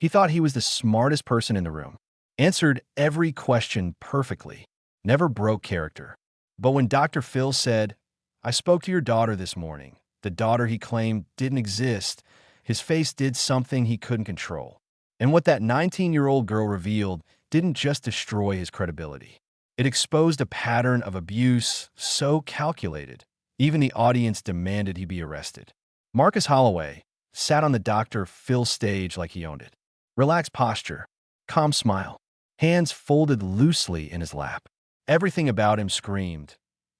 He thought he was the smartest person in the room, answered every question perfectly, never broke character. But when Dr. Phil said, "I spoke to your daughter this morning," the daughter he claimed didn't exist, his face did something he couldn't control. And what that 19-year-old girl revealed didn't just destroy his credibility. It exposed a pattern of abuse so calculated, even the audience demanded he be arrested. Marcus Holloway sat on the Dr. Phil stage like he owned it. Relaxed posture, calm smile, hands folded loosely in his lap. Everything about him screamed,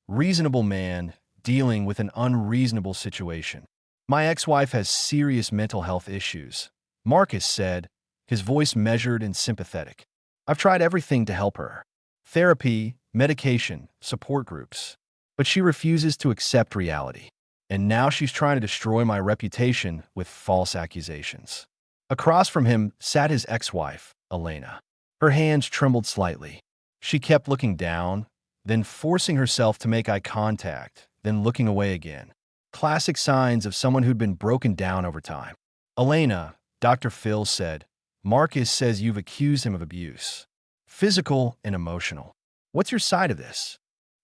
reasonable man dealing with an unreasonable situation. "My ex-wife has serious mental health issues," Marcus said, his voice measured and sympathetic. "I've tried everything to help her. Therapy, medication, support groups. But she refuses to accept reality. And now she's trying to destroy my reputation with false accusations." Across from him sat his ex-wife, Elena. Her hands trembled slightly. She kept looking down, then forcing herself to make eye contact, then looking away again. Classic signs of someone who'd been broken down over time. "Elena," Dr. Phil said, "Marcus says you've accused him of abuse. Physical and emotional. What's your side of this?"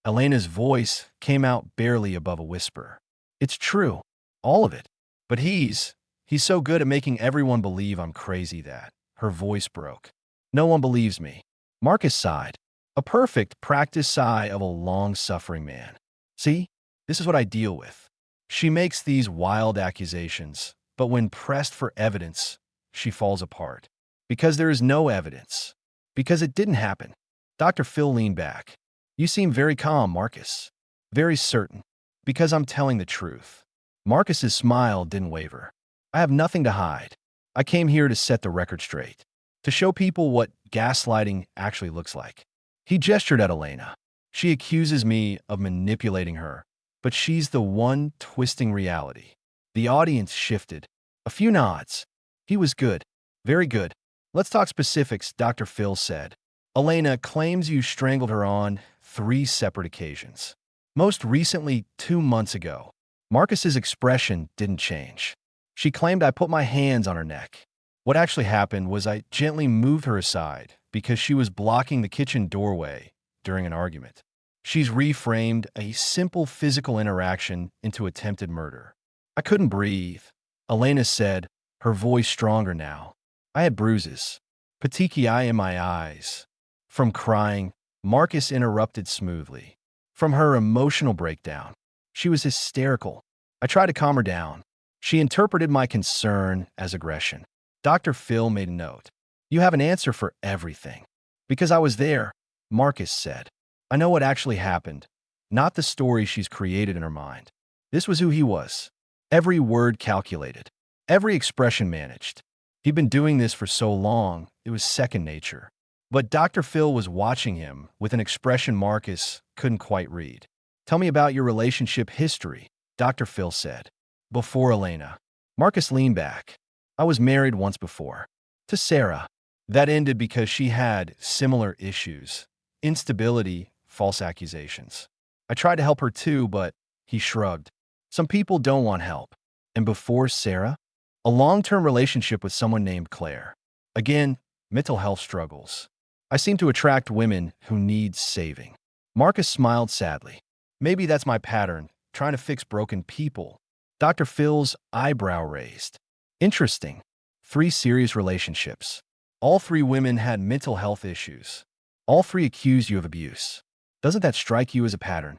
Elena's voice came out barely above a whisper. "It's true. All of it. But he's so good at making everyone believe I'm crazy that..." Her voice broke. "No one believes me." Marcus sighed. A perfect practice sigh of a long-suffering man. "See, this is what I deal with. She makes these wild accusations, but when pressed for evidence, she falls apart. Because there is no evidence. Because it didn't happen." Dr. Phil leaned back. "You seem very calm, Marcus. Very certain. Because I'm telling the truth." Marcus's smile didn't waver. "I have nothing to hide. I came here to set the record straight. To show people what gaslighting actually looks like." He gestured at Elena. "She accuses me of manipulating her, but she's the one twisting reality." The audience shifted. A few nods. "He was good. Very good. Let's talk specifics," Dr. Phil said. "Elena claims you strangled her on 3 separate occasions. Most recently 2 months ago." Marcus's expression didn't change. "She claimed I put my hands on her neck. What actually happened was I gently moved her aside because she was blocking the kitchen doorway during an argument." She's reframed a simple physical interaction into attempted murder. "I couldn't breathe," Elena said, her voice stronger now. "I had bruises. Petechiae in my eyes." From crying, Marcus interrupted smoothly. From her emotional breakdown. She was hysterical. I tried to calm her down. She interpreted my concern as aggression. Dr. Phil made a note. "You have an answer for everything." "Because I was there," Marcus said. "I know what actually happened, not the story she's created in her mind. This was who he was. Every word calculated. Every expression managed. He'd been doing this for so long, it was second nature." But Dr. Phil was watching him with an expression Marcus couldn't quite read. "Tell me about your relationship history," Dr. Phil said. "Before Elena." Marcus leaned back. "I was married once before. To Sarah. That ended because she had similar issues. Instability, false accusations. I tried to help her too, but..." He shrugged. "Some people don't want help." "And before Sarah?" "A long-term relationship with someone named Claire. Again, mental health struggles. I seem to attract women who need saving." Marcus smiled sadly. "Maybe that's my pattern, trying to fix broken people." Dr. Phil's eyebrow raised. "Interesting. 3 serious relationships. All 3 women had mental health issues. All 3 accused you of abuse. Doesn't that strike you as a pattern?"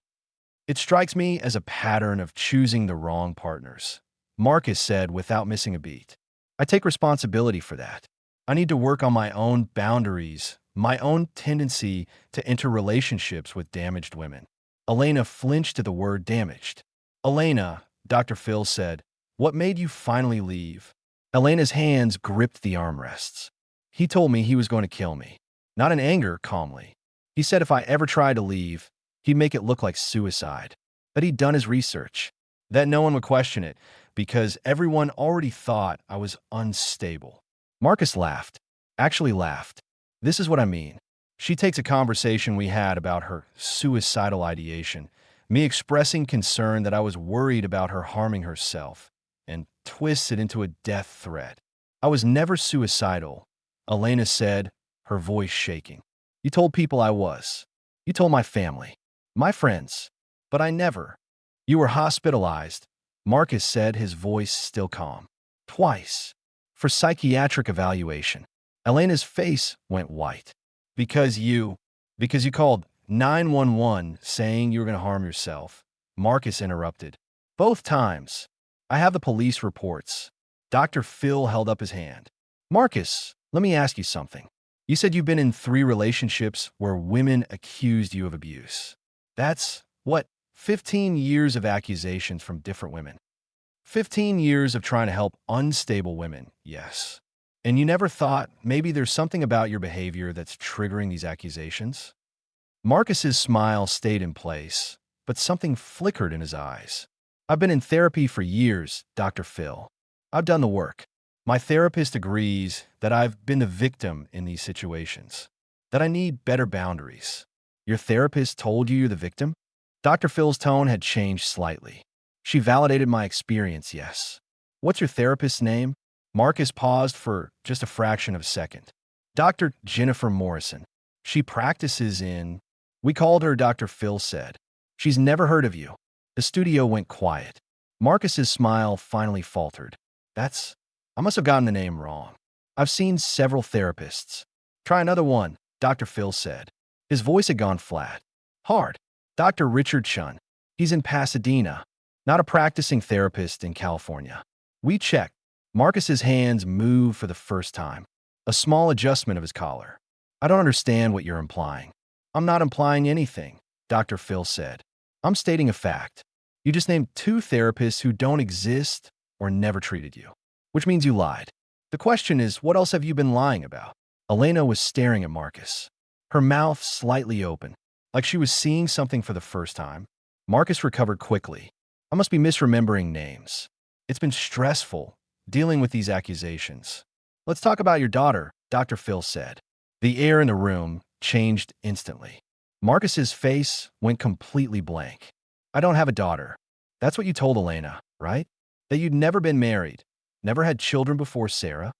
"It strikes me as a pattern of choosing the wrong partners," Marcus said without missing a beat. "I take responsibility for that. I need to work on my own boundaries, my own tendency to enter relationships with damaged women." Elena flinched at the word damaged. "Elena," Dr. Phil said, "what made you finally leave?" Elena's hands gripped the armrests. "He told me he was going to kill me." Not in anger, calmly. "He said if I ever tried to leave, he'd make it look like suicide. That he'd done his research. That no one would question it, because everyone already thought I was unstable." Marcus laughed. Actually laughed. "This is what I mean. She takes a conversation we had about her suicidal ideation, me expressing concern that I was worried about her harming herself, and twists it into a death threat. I was never suicidal, Elena said, her voice shaking. You told people I was. You told my family, my friends. But I never. You were hospitalized, Marcus said, his voice still calm. Twice. For psychiatric evaluation. Elena's face went white. Because you called 911 saying you were going to harm yourself, Marcus interrupted. Both times. I have the police reports. Dr. Phil held up his hand. Marcus, let me ask you something. You said you've been in 3 relationships where women accused you of abuse. That's, what, 15 years of accusations from different women. 15 years of trying to help unstable women, yes. And you never thought maybe there's something about your behavior that's triggering these accusations? Marcus's smile stayed in place, but something flickered in his eyes. I've been in therapy for years, Dr. Phil. I've done the work. My therapist agrees that I've been the victim in these situations, that I need better boundaries. Your therapist told you you're the victim? Dr. Phil's tone had changed slightly. She validated my experience, yes. What's your therapist's name? Marcus paused for just a fraction of a second. Dr. Jennifer Morrison. She practices in... We called her, Dr. Phil said. She's never heard of you. The studio went quiet. Marcus's smile finally faltered. I must have gotten the name wrong. I've seen several therapists. Try another one, Dr. Phil said. His voice had gone flat. Hard. Dr. Richard Shun. He's in Pasadena, not a practicing therapist in California. We checked. Marcus's hands moved for the first time. A small adjustment of his collar. I don't understand what you're implying. I'm not implying anything, Dr. Phil said. I'm stating a fact. You just named 2 therapists who don't exist or never treated you, which means you lied. The question is, what else have you been lying about? Elena was staring at Marcus, her mouth slightly open, like she was seeing something for the first time. Marcus recovered quickly. I must be misremembering names. It's been stressful, dealing with these accusations. Let's talk about your daughter, Dr. Phil said. The air in the room changed instantly. Marcus's face went completely blank. I don't have a daughter. That's what you told Elena, right? That you'd never been married, never had children before Sarah?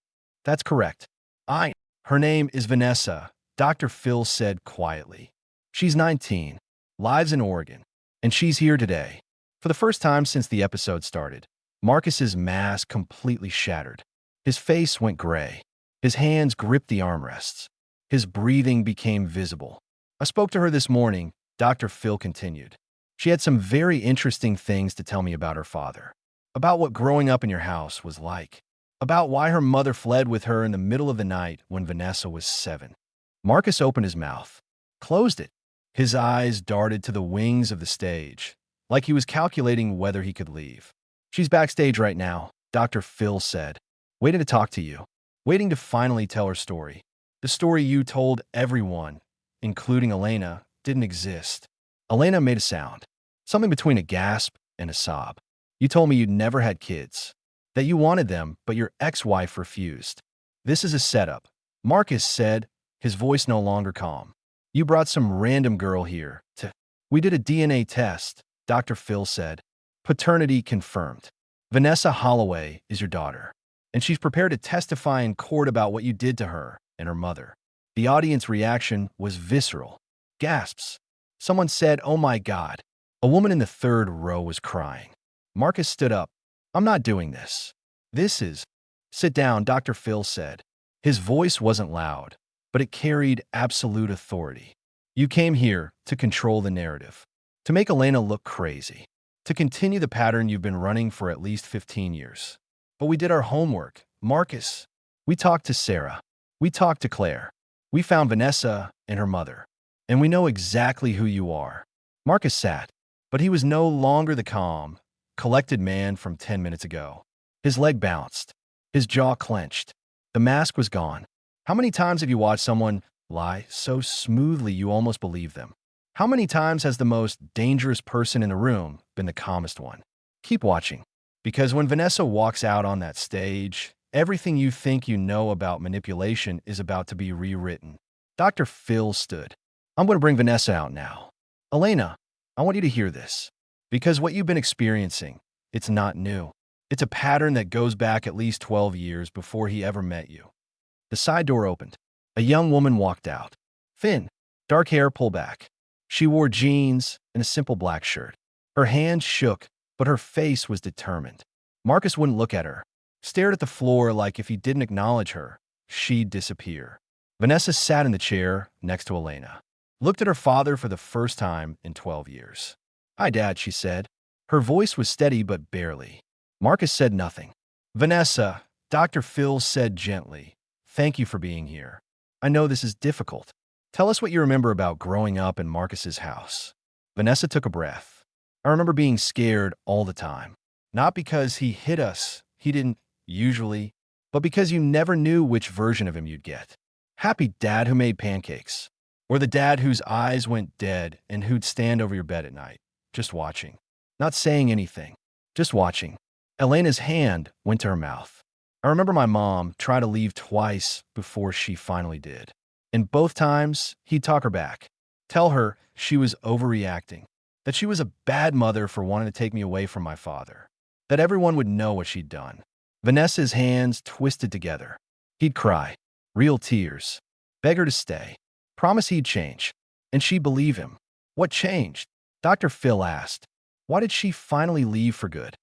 That's correct. Her name is Vanessa, Dr. Phil said quietly. She's 19, lives in Oregon, and she's here today. For the first time since the episode started, Marcus's mask completely shattered. His face went gray. His hands gripped the armrests. His breathing became visible. I spoke to her this morning, Dr. Phil continued. She had some very interesting things to tell me about her father, about what growing up in your house was like, about why her mother fled with her in the middle of the night when Vanessa was 7. Marcus opened his mouth, closed it. His eyes darted to the wings of the stage, like he was calculating whether he could leave. She's backstage right now, Dr. Phil said, waiting to talk to you, waiting to finally tell her story. The story you told everyone, including Elena, didn't exist. Elena made a sound, something between a gasp and a sob. You told me you'd never had kids, that you wanted them, but your ex-wife refused. This is a setup, Marcus said, his voice no longer calm. You brought some random girl here to... We did a DNA test, Dr. Phil said. Paternity confirmed. Vanessa Holloway is your daughter, and she's prepared to testify in court about what you did to her and her mother. The audience reaction was visceral. Gasps. Someone said, "Oh my God." A woman in the 3rd row was crying. Marcus stood up. I'm not doing this. This is... Sit down, Dr. Phil said. His voice wasn't loud, but it carried absolute authority. You came here to control the narrative, to make Elena look crazy, to continue the pattern you've been running for at least 15 years. But we did our homework, Marcus. We talked to Sarah. We talked to Claire. We found Vanessa and her mother. And we know exactly who you are. Marcus sat, but he was no longer the calm, collected man from 10 minutes ago. His leg bounced. His jaw clenched. The mask was gone. How many times have you watched someone lie so smoothly you almost believe them? How many times has the most dangerous person in the room been the calmest one? Keep watching, because when Vanessa walks out on that stage, everything you think you know about manipulation is about to be rewritten. Dr. Phil stood. I'm going to bring Vanessa out now. Elena, I want you to hear this, because what you've been experiencing, it's not new. It's a pattern that goes back at least 12 years before he ever met you. The side door opened. A young woman walked out. Thin, dark hair pulled back. She wore jeans and a simple black shirt. Her hands shook, but her face was determined. Marcus wouldn't look at her. Stared at the floor like if he didn't acknowledge her, she'd disappear. Vanessa sat in the chair next to Elena. Looked at her father for the first time in 12 years. "Hi, Dad," she said. Her voice was steady but barely. Marcus said nothing. "Vanessa," Dr. Phil said gently, "thank you for being here. I know this is difficult. Tell us what you remember about growing up in Marcus's house." Vanessa took a breath. "I remember being scared all the time. Not because he hit us, he didn't usually, but because you never knew which version of him you'd get. Happy dad who made pancakes, or the dad whose eyes went dead and who'd stand over your bed at night, just watching. Not saying anything, just watching." Elena's hand went to her mouth. "I remember my mom tried to leave twice before she finally did. And both times, he'd talk her back. Tell her she was overreacting, that she was a bad mother for wanting to take me away from my father, that everyone would know what she'd done." Vanessa's hands twisted together. He'd cry, real tears, beg her to stay, promise he'd change, and she'd believe him. What changed? Dr. Phil asked. Why did she finally leave for good?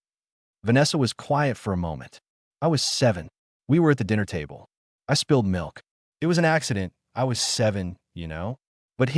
Vanessa was quiet for a moment. "I was 7. We were at the dinner table. I spilled milk. It was an accident. I was 7, you know. But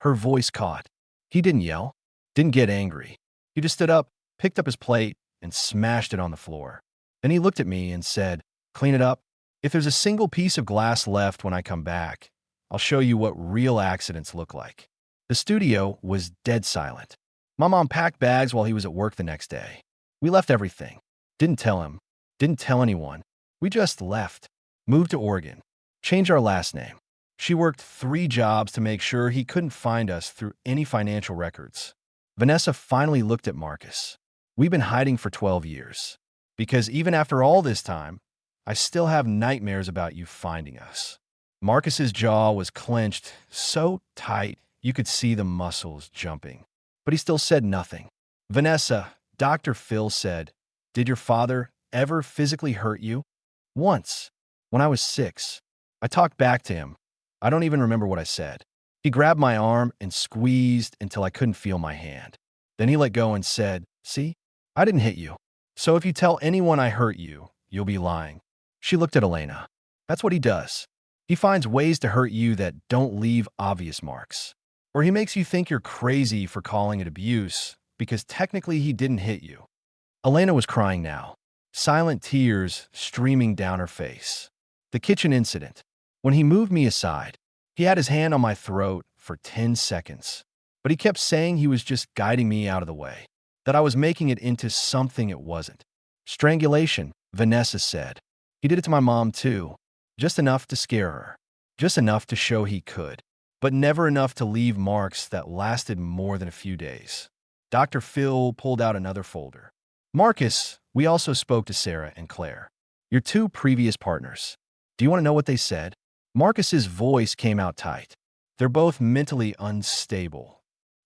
her voice caught. He didn't yell, didn't get angry. He just stood up, picked up his plate, and smashed it on the floor. Then he looked at me and said, 'Clean it up. If there's a single piece of glass left when I come back, I'll show you what real accidents look like.'" The studio was dead silent. My mom packed bags while he was at work the next day. We left everything. Didn't tell him. Didn't tell anyone. We just left. Moved to Oregon. Changed our last name. She worked 3 jobs to make sure he couldn't find us through any financial records. Vanessa finally looked at Marcus. "We've been hiding for 12 years. Because even after all this time, I still have nightmares about you finding us." Marcus's jaw was clenched so tight you could see the muscles jumping. But he still said nothing. "Vanessa," Dr. Phil said, "did your father ever physically hurt you?" "Once. When I was 6. I talked back to him. I don't even remember what I said. He grabbed my arm and squeezed until I couldn't feel my hand. Then he let go and said, 'See, I didn't hit you. So if you tell anyone I hurt you, you'll be lying.'" She looked at Elena. "That's what he does. He finds ways to hurt you that don't leave obvious marks. Or he makes you think you're crazy for calling it abuse, because technically he didn't hit you." Elena was crying now, silent tears streaming down her face. "The kitchen incident. When he moved me aside, he had his hand on my throat for 10 seconds. But he kept saying he was just guiding me out of the way, that I was making it into something it wasn't. Strangulation," Vanessa said. "He did it to my mom too. Just enough to scare her. Just enough to show he could. But never enough to leave marks that lasted more than a few days." Dr. Phil pulled out another folder. "Marcus, we also spoke to Sarah and Claire, your 2 previous partners. Do you want to know what they said?" Marcus's voice came out tight. "They're both mentally unstable.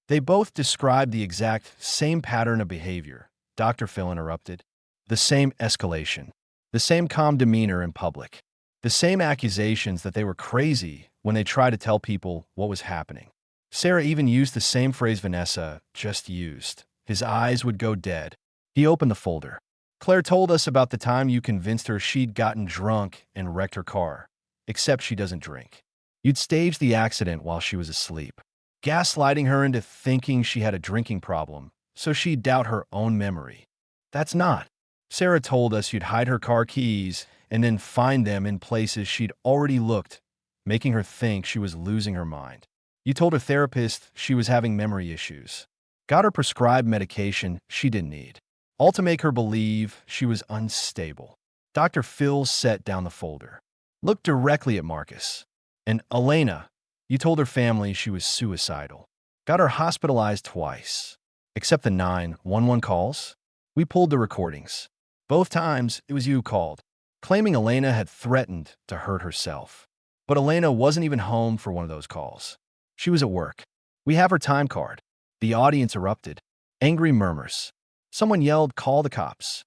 They both described the exact same pattern of behavior," Dr. Phil interrupted. "The same escalation. The same calm demeanor in public. The same accusations that they were crazy when they tried to tell people what was happening. Sarah even used the same phrase Vanessa just used. His eyes would go dead." He opened the folder. "Claire told us about the time you convinced her she'd gotten drunk and wrecked her car. Except she doesn't drink. You'd staged the accident while she was asleep, gaslighting her into thinking she had a drinking problem, so she'd doubt her own memory. That's not. Sarah told us you'd hide her car keys and then find them in places she'd already looked, making her think she was losing her mind. You told her therapist she was having memory issues. Got her prescribed medication she didn't need, all to make her believe she was unstable." Dr. Phil set down the folder. Looked directly at Marcus. "And Elena, you told her family she was suicidal. Got her hospitalized twice. Except the 911 calls. We pulled the recordings. Both times it was you who called, claiming Elena had threatened to hurt herself. But Elena wasn't even home for one of those calls. She was at work. We have her time card." The audience erupted. Angry murmurs. Someone yelled, "Call the cops."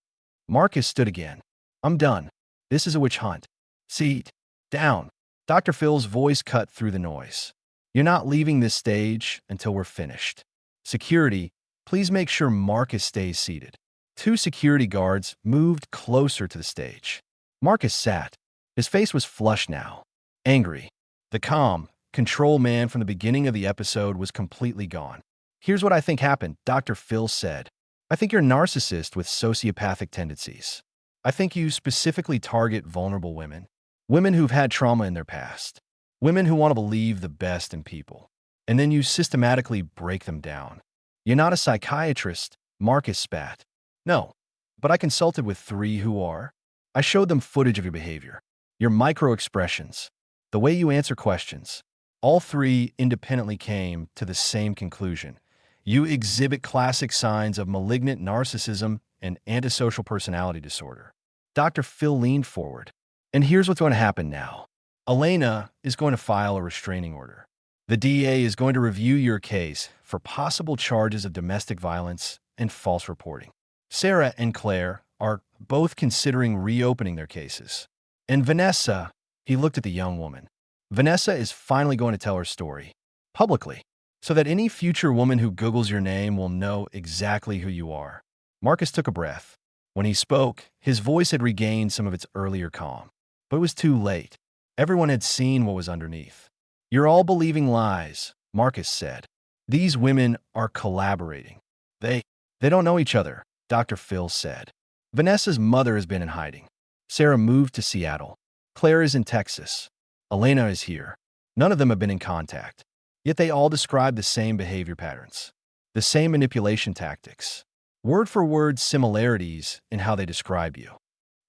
Marcus stood again. I'm done. This is a witch hunt. Sit down. Dr. Phil's voice cut through the noise. You're not leaving this stage until we're finished. Security, please make sure Marcus stays seated. Two security guards moved closer to the stage. Marcus sat. His face was flushed now. Angry. The calm, control man from the beginning of the episode was completely gone. Here's what I think happened, Dr. Phil said. I think you're a narcissist with sociopathic tendencies. I think you specifically target vulnerable women. Women who've had trauma in their past. Women who want to believe the best in people. And then you systematically break them down. You're not a psychiatrist, Marcus spat. No, but I consulted with 3 who are. I showed them footage of your behavior, your micro-expressions, the way you answer questions. All 3 independently came to the same conclusion. You exhibit classic signs of malignant narcissism and antisocial personality disorder. Dr. Phil leaned forward. And here's what's going to happen now. Elena is going to file a restraining order. The DA is going to review your case for possible charges of domestic violence and false reporting. Sarah and Claire are both considering reopening their cases. And Vanessa, he looked at the young woman. Vanessa is finally going to tell her story, publicly, so that any future woman who Googles your name will know exactly who you are. Marcus took a breath. When he spoke, his voice had regained some of its earlier calm. But it was too late. Everyone had seen what was underneath. You're all believing lies, Marcus said. These women are collaborating. They don't know each other, Dr. Phil said. Vanessa's mother has been in hiding. Sarah moved to Seattle. Claire is in Texas. Elena is here. None of them have been in contact. Yet they all describe the same behavior patterns, the same manipulation tactics, word-for-word similarities in how they describe you.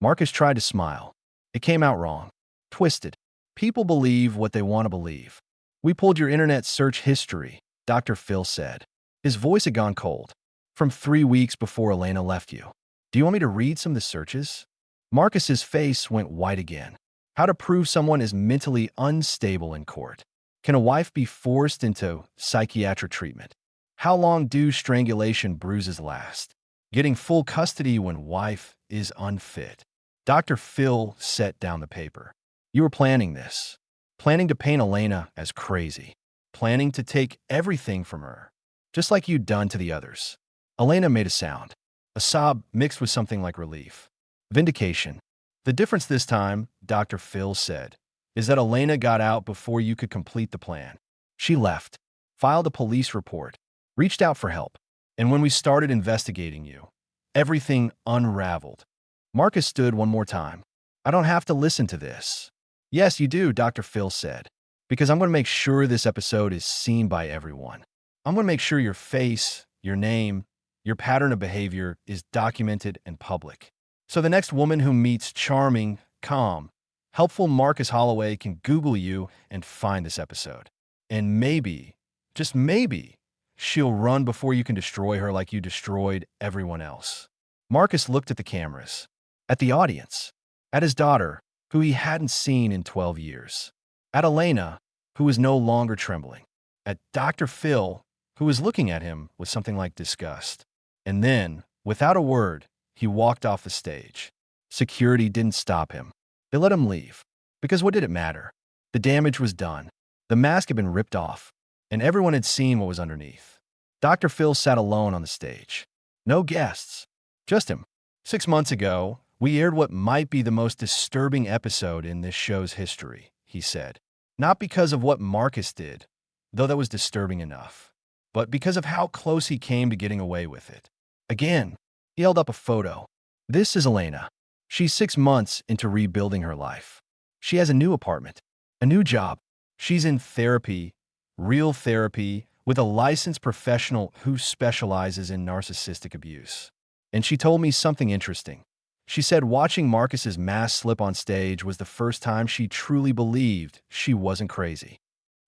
Marcus tried to smile. It came out wrong. Twisted. People believe what they want to believe. We pulled your internet search history, Dr. Phil said. His voice had gone cold. From 3 weeks before Elena left you. Do you want me to read some of the searches? Marcus's face went white again. How to prove someone is mentally unstable in court. Can a wife be forced into psychiatric treatment? How long do strangulation bruises last? Getting full custody when wife is unfit. Dr. Phil set down the paper. You were planning this. Planning to paint Elena as crazy. Planning to take everything from her. Just like you'd done to the others. Elena made a sound. A sob mixed with something like relief. Vindication. The difference this time, Dr. Phil said, is that Elena got out before you could complete the plan. She left, filed a police report, reached out for help. And when we started investigating you, everything unraveled. Marcus stood one more time. I don't have to listen to this. Yes, you do, Dr. Phil said, because I'm going to make sure this episode is seen by everyone. I'm going to make sure your face, your name, your pattern of behavior is documented and public. So the next woman who meets charming, calm, helpful Marcus Holloway can Google you and find this episode. And maybe, just maybe, she'll run before you can destroy her like you destroyed everyone else. Marcus looked at the cameras, at the audience, at his daughter, who he hadn't seen in 12 years, at Elena, who was no longer trembling, at Dr. Phil, who was looking at him with something like disgust. And then, without a word, he walked off the stage. Security didn't stop him. They let him leave. Because what did it matter? The damage was done. The mask had been ripped off, and everyone had seen what was underneath. Dr. Phil sat alone on the stage. No guests. Just him. 6 months ago, we aired what might be the most disturbing episode in this show's history, he said. Not because of what Marcus did, though that was disturbing enough, but because of how close he came to getting away with it. Again, he held up a photo. This is Elena. She's 6 months into rebuilding her life. She has a new apartment, a new job. She's in therapy, real therapy, with a licensed professional who specializes in narcissistic abuse. And she told me something interesting. She said watching Marcus's mask slip on stage was the first time she truly believed she wasn't crazy.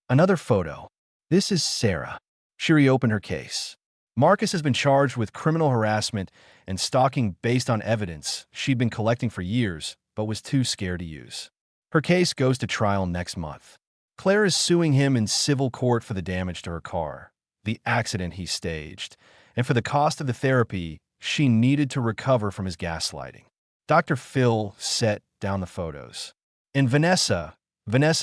Another photo. This is Sarah. She reopened her case. Marcus has been charged with criminal harassment and stalking based on evidence she'd been collecting for years, but was too scared to use. Her case goes to trial next month. Claire is suing him in civil court for the damage to her car, the accident he staged, and for the cost of the therapy she needed to recover from his gaslighting. Dr. Phil set down the photos. And Vanessa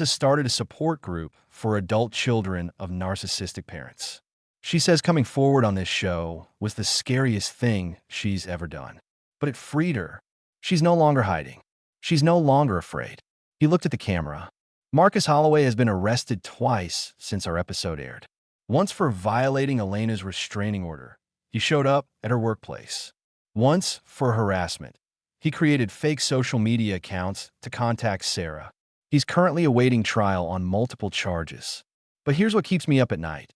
started a support group for adult children of narcissistic parents. She says coming forward on this show was the scariest thing she's ever done. But it freed her. She's no longer hiding. She's no longer afraid. He looked at the camera. Marcus Holloway has been arrested twice since our episode aired. Once for violating Elena's restraining order. He showed up at her workplace. Once for harassment. He created fake social media accounts to contact Sarah. He's currently awaiting trial on multiple charges. But here's what keeps me up at night.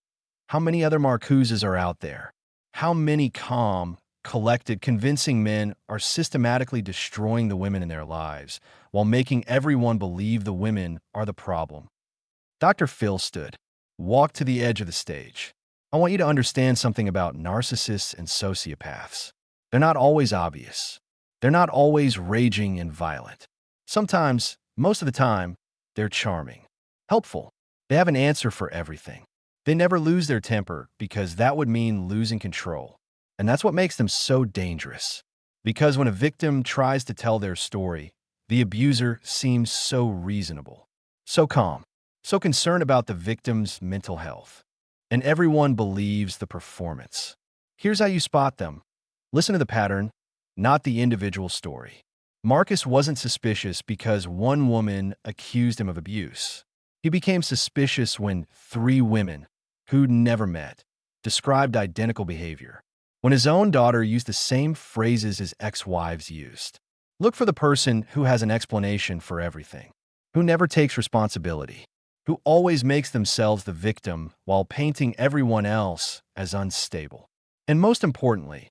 How many other Marcuses are out there? How many calm, collected, convincing men are systematically destroying the women in their lives while making everyone believe the women are the problem? Dr. Phil stood, walked to the edge of the stage. I want you to understand something about narcissists and sociopaths. They're not always obvious. They're not always raging and violent. Sometimes, most of the time, they're charming, helpful. They have an answer for everything. They never lose their temper because that would mean losing control. And that's what makes them so dangerous. Because when a victim tries to tell their story, the abuser seems so reasonable, so calm, so concerned about the victim's mental health. And everyone believes the performance. Here's how you spot them. Listen to the pattern, not the individual story. Marcus wasn't suspicious because one woman accused him of abuse. He became suspicious when 3 women, who'd never met, described identical behavior. When his own daughter used the same phrases his ex-wives used. Look for the person who has an explanation for everything, who never takes responsibility, who always makes themselves the victim while painting everyone else as unstable. And most importantly,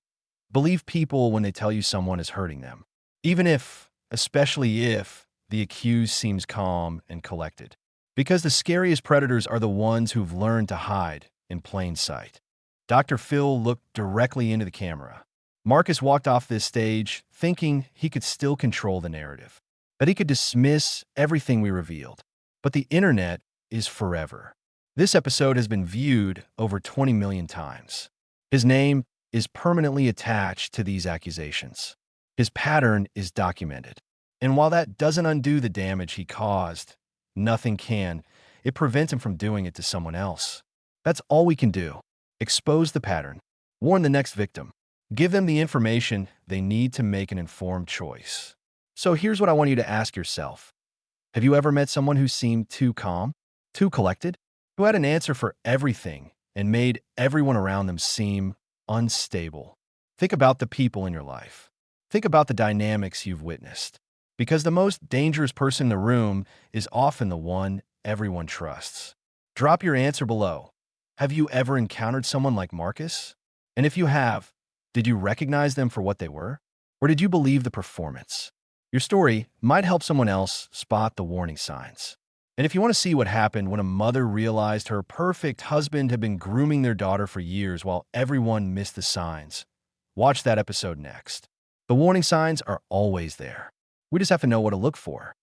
believe people when they tell you someone is hurting them, even if, especially if, the accused seems calm and collected. Because the scariest predators are the ones who've learned to hide in plain sight. Dr. Phil looked directly into the camera. Marcus walked off this stage thinking he could still control the narrative, that he could dismiss everything we revealed. But the internet is forever. This episode has been viewed over 20 million times. His name is permanently attached to these accusations. His pattern is documented. And while that doesn't undo the damage he caused, nothing can. It prevents him from doing it to someone else. That's all we can do. Expose the pattern. Warn the next victim. Give them the information they need to make an informed choice. So here's what I want you to ask yourself. Have you ever met someone who seemed too calm, too collected, who had an answer for everything and made everyone around them seem unstable? Think about the people in your life. Think about the dynamics you've witnessed. Because the most dangerous person in the room is often the one everyone trusts. Drop your answer below. Have you ever encountered someone like Marcus? And if you have, did you recognize them for what they were? Or did you believe the performance? Your story might help someone else spot the warning signs. And if you want to see what happened when a mother realized her perfect husband had been grooming their daughter for years while everyone missed the signs, watch that episode next. The warning signs are always there. We just have to know what to look for.